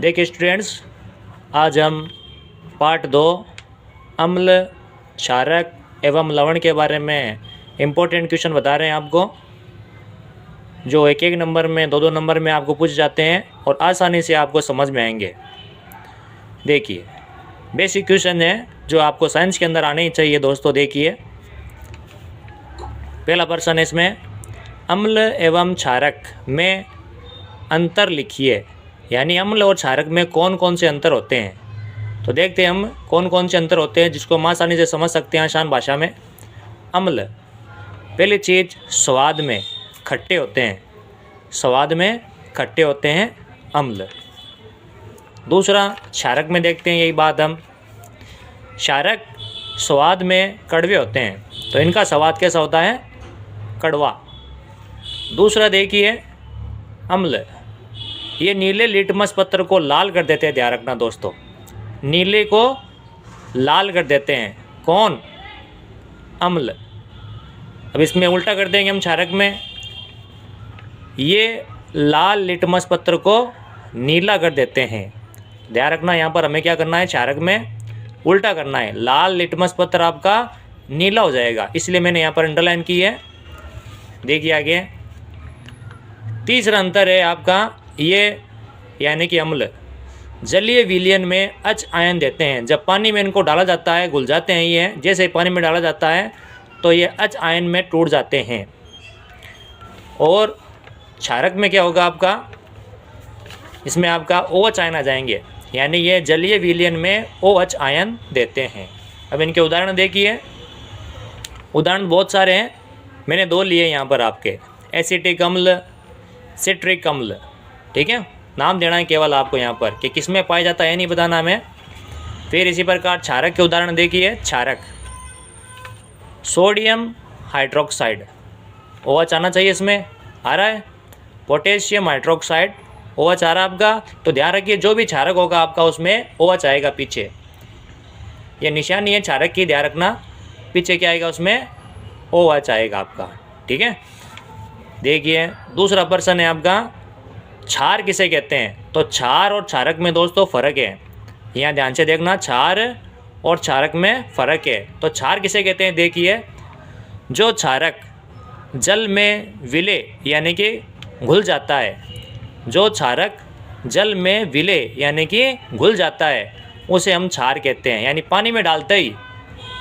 देखिए स्टूडेंट्स, आज हम पार्ट 2 अम्ल, क्षारक एवं लवण के बारे में इम्पोर्टेंट क्वेश्चन बता रहे हैं आपको, जो एक एक नंबर में दो नंबर में आपको पूछ जाते हैं और आसानी से आपको समझ में आएंगे। देखिए बेसिक क्वेश्चन है जो आपको साइंस के अंदर आने ही चाहिए दोस्तों। देखिए पहला प्रश्न है इसमें, अम्ल एवं क्षारक में अंतर लिखिए। यानी अम्ल और क्षारक में कौन कौन से अंतर होते हैं। तो देखते हैं हम कौन कौन से अंतर होते हैं जिसको हम आसानी से समझ सकते हैं आसान भाषा में। अम्ल, पहली चीज़ स्वाद में खट्टे होते हैं, स्वाद में खट्टे होते हैं अम्ल। दूसरा क्षारक में देखते हैं यही बात हम, क्षारक स्वाद में कड़वे होते हैं, तो इनका स्वाद कैसा होता है, कड़वा। दूसरा देखिए अम्ल, ये नीले लिटमस पत्र को लाल कर देते हैं, ध्यान रखना दोस्तों, नीले को लाल कर देते हैं कौन, अम्ल। अब इसमें उल्टा कर देंगे हम क्षारक में, ये लाल लिटमस पत्र को नीला कर देते हैं। ध्यान रखना यहाँ पर हमें क्या करना है, क्षारक में उल्टा करना है, लाल लिटमस पत्र आपका नीला हो जाएगा, इसलिए मैंने यहाँ पर अंडरलाइन की है। देखिए आगे तीसरा अंतर है आपका ये, यानी कि अम्ल जलीय विलयन में H आयन देते हैं। जब पानी में इनको डाला जाता है घुल जाते हैं, ये जैसे पानी में डाला जाता है तो ये H आयन में टूट जाते हैं। और क्षारक में क्या होगा आपका, इसमें आपका OH आयन आ जाएंगे, यानी ये जलीय विलयन में OH आयन देते हैं। अब इनके उदाहरण देखिए, उदाहरण बहुत सारे हैं, मैंने 2 लिए यहाँ पर आपके, एसिटिक अम्ल, सिट्रिक अम्ल। ठीक है, नाम देना है केवल आपको यहाँ पर कि किस में पाया जाता है नहीं बताना हमें। फिर इसी प्रकार क्षारक के उदाहरण देखिए, क्षारक सोडियम हाइड्रोक्साइड OH आना चाहिए, इसमें आ रहा है, पोटेशियम हाइड्रोक्साइड OH आ रहा है आपका। तो ध्यान रखिए जो भी क्षारक होगा आपका उसमें OH आएगा पीछे, ये निशानी है क्षारक की, ध्यान रखना, पीछे क्या आएगा उसमें OH आएगा आपका। ठीक है, देखिए दूसरा प्रश्न है आपका, क्षार किसे कहते हैं। तो क्षार और क्षारक में दोस्तों फ़र्क है, यहाँ ध्यान से देखना, क्षार और क्षारक में फ़र्क है। तो क्षार किसे कहते हैं, देखिए जो क्षारक जल में विलय यानी कि घुल जाता है, जो क्षारक जल में विलय यानी कि घुल जाता है उसे हम क्षार कहते हैं। यानी पानी में डालते ही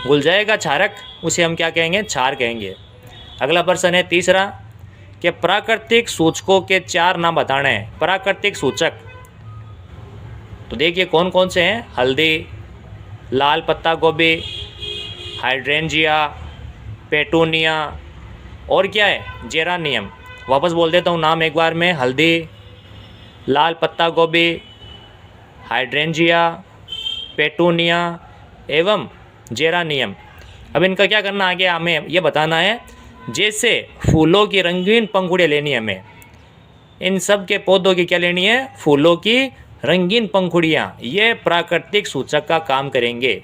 घुल जाएगा क्षारक, उसे हम क्या कहेंगे, क्षार कहेंगे। अगला प्रश्न है तीसरा, कि प्राकृतिक सूचकों के 4 नाम बताने हैं। प्राकृतिक सूचक तो देखिए कौन कौन से हैं, हल्दी, लाल पत्ता गोभी, हाइड्रेंजिया, पेटूनिया और क्या है, जेरानियम। वापस बोल देता हूँ नाम एक बार में, हल्दी, लाल पत्ता गोभी, हाइड्रेंजिया, पेटूनिया एवं जेरानियम। अब इनका क्या करना आगे हमें ये बताना है, जैसे फूलों की रंगीन पंखुड़ियाँ लेनी है हमें, इन सब के पौधों की क्या लेनी है, फूलों की रंगीन पंखुड़ियाँ, ये प्राकृतिक सूचक का काम करेंगे।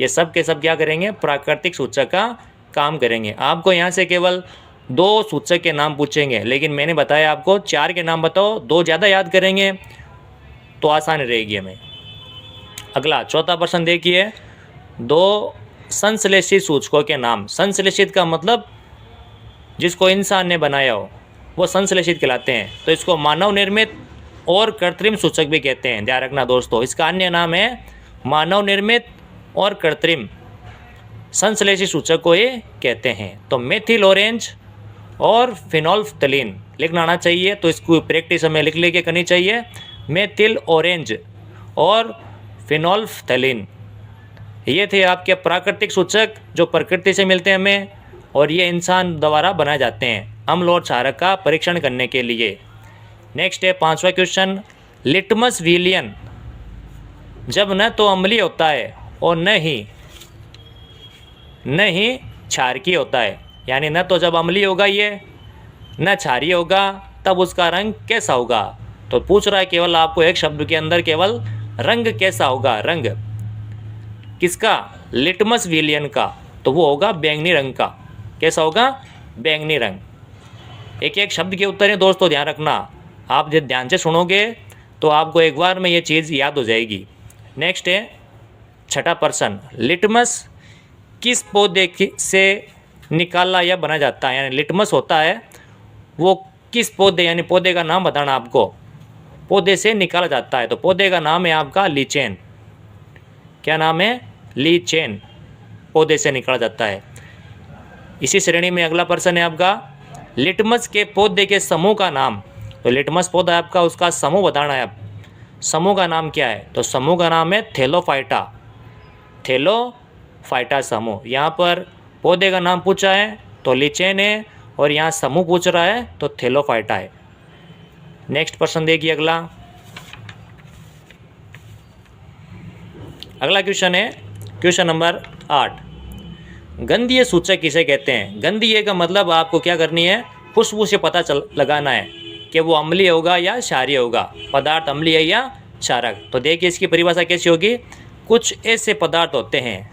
ये सब के सब क्या करेंगे, प्राकृतिक सूचक का काम करेंगे। आपको यहाँ से केवल 2 सूचक के नाम पूछेंगे, लेकिन मैंने बताया आपको 4 के नाम बताओ, 2 ज़्यादा याद करेंगे तो आसान रहेगी हमें। अगला चौथा प्रश्न देखिए, 2 संश्लेषित सूचकों के नाम। संश्लेषित का मतलब जिसको इंसान ने बनाया हो वो संश्लेषित कहलाते हैं। तो इसको मानव निर्मित और कृत्रिम सूचक भी कहते हैं, ध्यान रखना दोस्तों, इसका अन्य नाम है मानव निर्मित और कृत्रिम संश्लेषित सूचक को ये कहते हैं। तो मेथिल ऑरेंज और फिनोल्फ्थलीन लिखना आना चाहिए, तो इसको प्रैक्टिस हमें लिख लेके करनी चाहिए। मेथिल ऑरेंज और फिनोल्फ्थलीन, ये थे आपके प्राकृतिक सूचक जो प्रकृति से मिलते हैं हमें, और ये इंसान द्वारा बनाए जाते हैं अम्ल और क्षारक का परीक्षण करने के लिए। नेक्स्ट है 5वां क्वेश्चन, लिटमस विलयन जब न तो अम्लीय होता है और न ही क्षारकीय होता है। यानी न तो जब अम्लीय होगा ये, न क्षारीय होगा, तब उसका रंग कैसा होगा। तो पूछ रहा है केवल आपको एक शब्द के अंदर केवल रंग कैसा होगा, रंग किसका, लिटमस विलयन का, तो वो होगा बैंगनी रंग का। कैसा होगा, बैंगनी रंग। एक एक शब्द के उत्तर हैं दोस्तों, ध्यान रखना, आप जब ध्यान से सुनोगे तो आपको एक बार में ये चीज़ याद हो जाएगी। नेक्स्ट है छठा प्रश्न, लिटमस किस पौधे से निकाला या बना जाता है, यानी लिटमस होता है वो किस पौधे, यानी पौधे का नाम बताना आपको, पौधे से निकाला जाता है। तो पौधे का नाम है आपका लीचेन। क्या नाम है? लीचेन, पौधे से निकाला जाता है। इसी श्रेणी में अगला प्रश्न है आपका, लिटमस के पौधे के समूह का नाम। तो लिटमस पौधा है आपका, उसका समूह बताना है। आप समूह का नाम क्या है? तो समूह का नाम है थैलोफाइटा। थैलोफाइटा समूह। यहाँ पर पौधे का नाम पूछा है तो लीचेन है, और यहाँ समूह पूछ रहा है तो थैलोफाइटा है। नेक्स्ट प्रश्न देखिए अगला। अगला क्वेश्चन है क्वेश्चन नंबर 8, गंधीय सूचक किसे कहते हैं? गंधीय का मतलब आपको क्या करनी है, खुशबू से पता लगाना है कि वो अम्लीय होगा या क्षारीय होगा, पदार्थ अम्लीय या क्षारक। तो देखिए इसकी परिभाषा कैसी होगी, कुछ ऐसे पदार्थ होते हैं,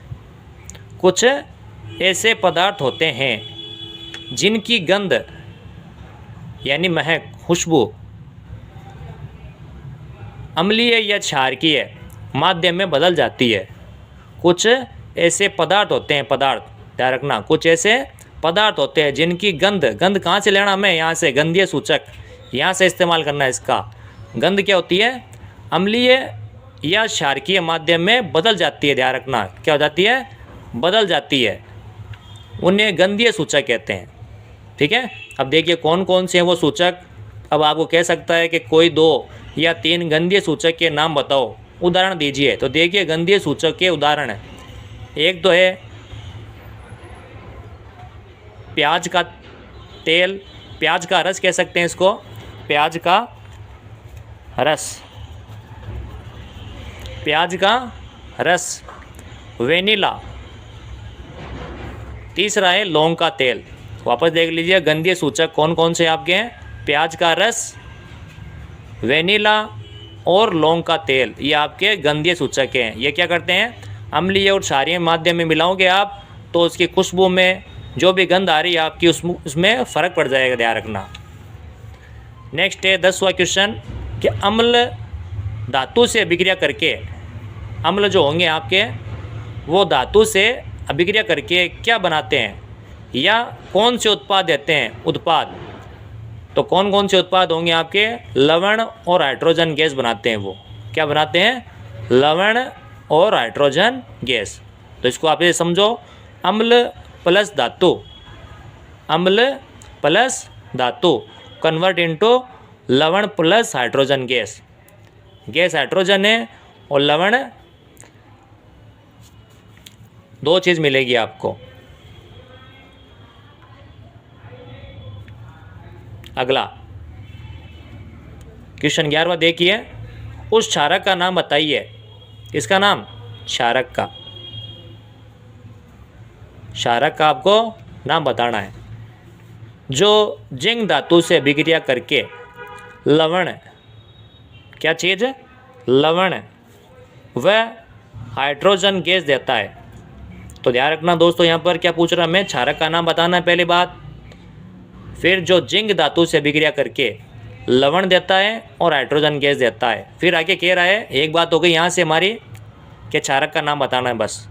कुछ ऐसे पदार्थ होते हैं जिनकी गंध यानी महक, खुशबू अम्लीय या क्षारकीय माध्यम में बदल जाती है। कुछ ऐसे पदार्थ होते हैं, पदार्थ ध्यान रखना, कुछ ऐसे पदार्थ होते हैं जिनकी गंध कहाँ से लेना हमें, यहाँ से गंधीय सूचक यहाँ से इस्तेमाल करना है इसका। गंध क्या होती है? अम्लीय या क्षारकीय माध्यम में बदल जाती है। ध्यान रखना क्या हो जाती है? बदल जाती है, उन्हें गंधीय सूचक कहते हैं। ठीक है, अब देखिए कौन कौन से हैं वो सूचक। अब आपको कह सकता है कि कोई 2 या 3 गंधीय सूचक के नाम बताओ, उदाहरण दीजिए। तो देखिए गंधीय सूचक के उदाहरण है, एक तो है प्याज का तेल, प्याज का रस कह सकते हैं इसको, प्याज का रस, प्याज का रस, वेनिला। तीसरा है लौंग का तेल। वापस देख लीजिए गंधीय सूचक कौन कौन से आपके हैं, प्याज का रस, वेनिला और लौंग का तेल, ये आपके गंधीय सूचक हैं। ये क्या करते हैं, अम्लीय और क्षारीय माध्यम में मिलाओगे आप तो उसकी खुशबू में जो भी गंध आ रही है आपकी उसमें फ़र्क पड़ जाएगा, ध्यान रखना। नेक्स्ट है 10वां क्वेश्चन कि अम्ल धातु से अभिक्रिया करके, अम्ल जो होंगे आपके वो धातु से अभिक्रिया करके क्या बनाते हैं या कौन से उत्पाद देते हैं, उत्पाद। तो कौन कौन से उत्पाद होंगे आपके, लवण और हाइड्रोजन गैस बनाते हैं। वो क्या बनाते हैं, लवण और हाइड्रोजन गैस। तो इसको आप ये समझो, अम्ल प्लस धातु, अम्ल प्लस धातु कन्वर्ट इनटू लवण plus hydrogen gas. Gas hydrogen है और लवण, 2 चीज़ मिलेगी आपको। अगला क्वेश्चन 11वां देखिए, उस क्षारक का नाम बताइए। इसका नाम, क्षारक का, क्षारक का आपको नाम बताना है जो जिंक धातु से अभिक्रिया करके लवण, क्या चीज़, लवण व हाइड्रोजन गैस देता है। तो ध्यान रखना दोस्तों, यहाँ पर क्या पूछ रहा है, हमें क्षारक का नाम बताना है पहली बात, फिर जो जिंक धातु से अभिक्रिया करके लवण देता है और हाइड्रोजन गैस देता है। फिर आगे कह रहा है, एक बात हो गई यहाँ से हमारी कि क्षारक का नाम बताना है बस।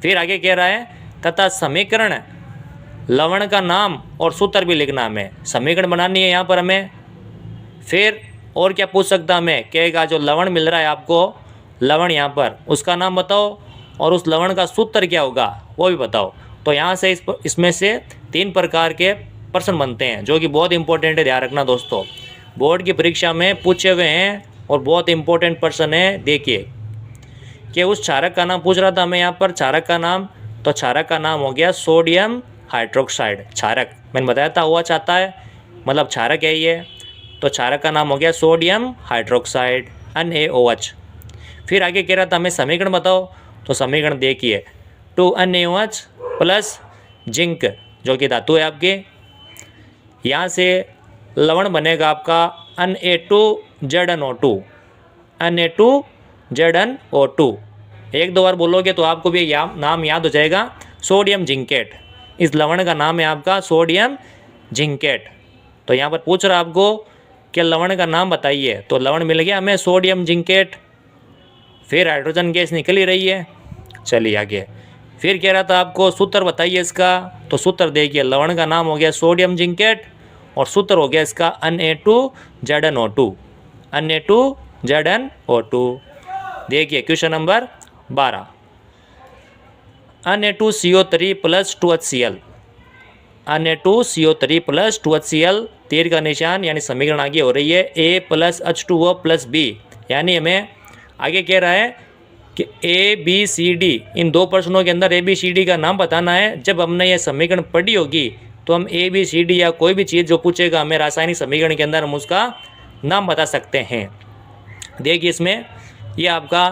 फिर आगे कह रहा है तथा समीकरण, लवण का नाम और सूत्र भी लिखना, हमें समीकरण बनानी है यहाँ पर हमें। फिर और क्या पूछ सकता हमें, कहेगा जो लवण मिल रहा है आपको, लवण यहाँ पर, उसका नाम बताओ और उस लवण का सूत्र क्या होगा वो भी बताओ। तो यहाँ से इसमें से 3 प्रकार के प्रश्न बनते हैं जो कि बहुत इंपॉर्टेंट है, ध्यान रखना दोस्तों, बोर्ड की परीक्षा में पूछे हुए हैं और बहुत इंपॉर्टेंट प्रश्न है। देखिए कि उस क्षारक का नाम पूछ रहा था हमें यहाँ पर, क्षारक का नाम, तो क्षारक का नाम हो गया सोडियम हाइड्रोक्साइड। क्षारक मैंने बताया था हुआ चाहता है, मतलब क्षारक है ये, तो क्षारक का नाम हो गया सोडियम हाइड्रोक्साइड NaOH। फिर आगे कह रहा था हमें समीकरण बताओ, तो समीकरण देखिए 2NaOH प्लस जिंक जो कि धातु है आपके, यहाँ से लवण बनेगा आपका Na2ZnO2, Na2ZnO2। 1-2 बार बोलोगे तो आपको भी नाम याद हो जाएगा, सोडियम जिंकेट। इस लवण का नाम है आपका सोडियम जिंकेट। तो यहाँ पर पूछ रहा है आपको कि लवण का नाम बताइए, तो लवण मिल गया हमें सोडियम जिंकेट। फिर हाइड्रोजन गैस निकल ही रही है। चलिए आगे, फिर कह रहा था आपको सूत्र बताइए इसका, तो सूत्र देखिए, लवण का नाम हो गया सोडियम जिंकेट और सूत्र हो गया इसका Na2ZnO2, Na2ZnO2। देखिए question number 12, Na2CO3 + 2HCl, Na2CO3 + 2HCl, तीर का निशान यानी समीकरण आगे हो रही है A + H2O + B, यानी हमें आगे कह रहा है कि ABCD, इन दो प्रश्नों के अंदर ABCD का नाम बताना है। जब हमने ये समीकरण पढ़ी होगी तो हम ABCD या कोई भी चीज़ जो पूछेगा हमें रासायनिक समीकरण के अंदर, हम उसका नाम बता सकते हैं। देखिए इसमें ये आपका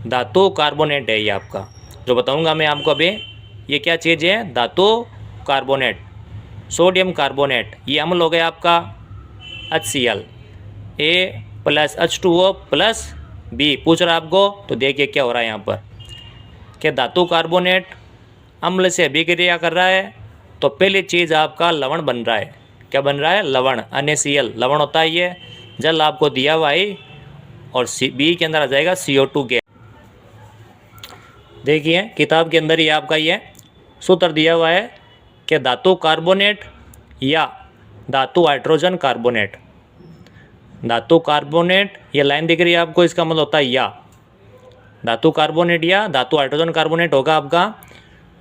धातु कार्बोनेट है, ये आपका जो बताऊंगा मैं आपको अभी, ये क्या चीज़ है, धातु कार्बोनेट, सोडियम कार्बोनेट। ये अम्ल हो गया आपका HCl, A + H2O + B पूछ रहा है आपको। तो देखिए क्या हो रहा है यहाँ पर कि धातु कार्बोनेट अम्ल से अभिक्रिया कर रहा है, तो पहली चीज़ आपका लवण बन रहा है। क्या बन रहा है, लवण, NaCl लवण होता है ये। जल आपको दिया हुआ है और B के अंदर आ जाएगा CO2 गैस। देखिए किताब के अंदर ही आपका ये सूत्र दिया हुआ है कि धातु कार्बोनेट या धातु हाइड्रोजन कार्बोनेट, धातु कार्बोनेट, ये लाइन दिख रही है आपको, इसका मतलब होता है या धातु कार्बोनेट या धातु हाइड्रोजन कार्बोनेट होगा आपका,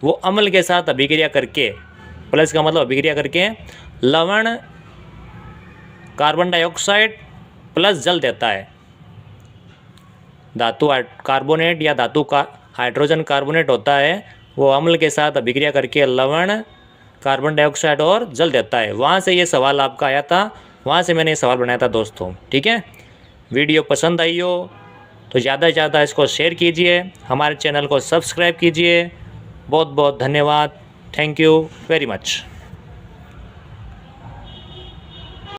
वो अम्ल के साथ अभिक्रिया करके, प्लस का मतलब अभिक्रिया करके लवण कार्बन डाइऑक्साइड प्लस जल देता है। धातु कार्बोनेट या धातु का हाइड्रोजन कार्बोनेट होता है, वो अम्ल के साथ अभिक्रिया करके लवण कार्बन डाइऑक्साइड और जल देता है। वहाँ से ये सवाल आपका आया था, वहाँ से मैंने ये सवाल बनाया था दोस्तों। ठीक है, वीडियो पसंद आई हो तो ज़्यादा से ज़्यादा इसको शेयर कीजिए, हमारे चैनल को सब्सक्राइब कीजिए। बहुत बहुत धन्यवाद, थैंक यू वेरी मच।